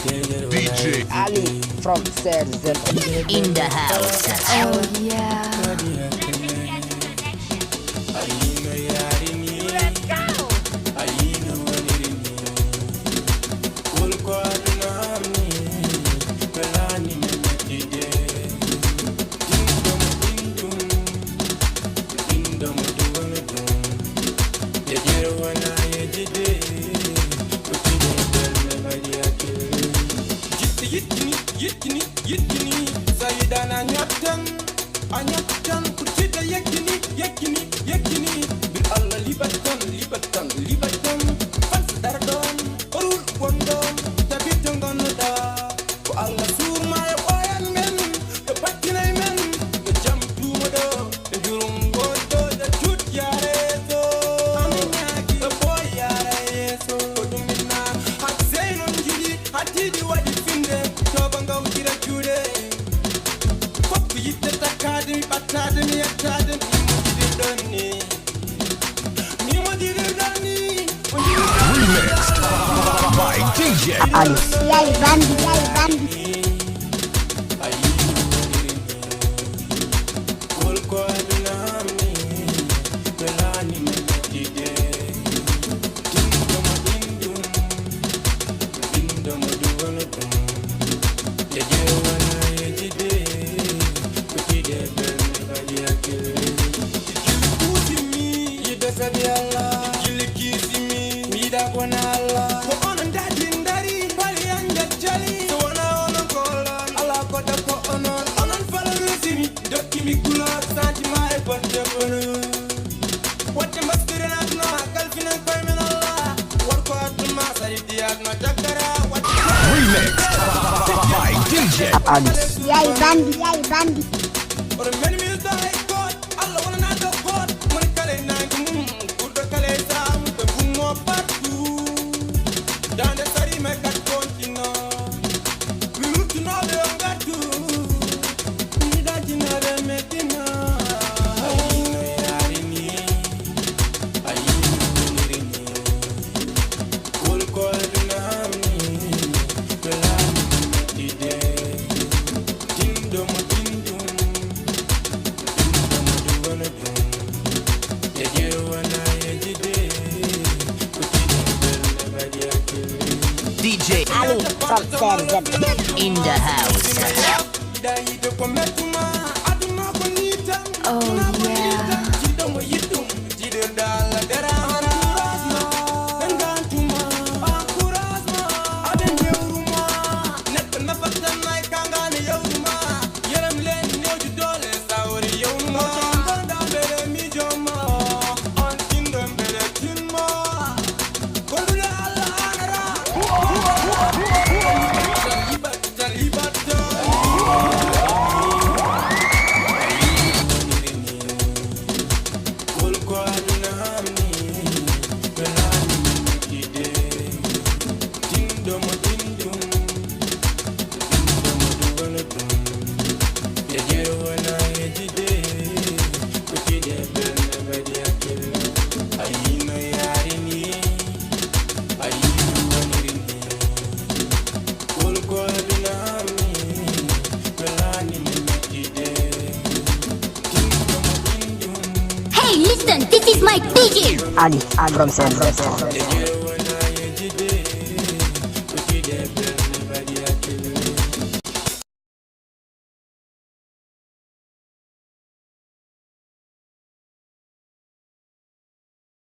DJ Ali from Serzel in the house. Oh yeah. Yitini, Sayidana Anyatan, Kuchita Yakini, Bil Allah libatan, Fans Dardon, Orul Wondon, Tabitan Gonada, for Allah Surmaya Oyan Men, the Batina Men, the Jump to Modo, the Jurum Godo, the Chut Yarezo, the boy Yarezo, Dumina, Hatzain on Judy, Hatidi what you finger, Tobanga Gira Jude. Patadini, remixed by DJ Ali Bandi remixed by DJ Ali Bandi DJ Ali from Serzel in the house. Oh yeah. Listen, this is my DJ. Ali from Serzel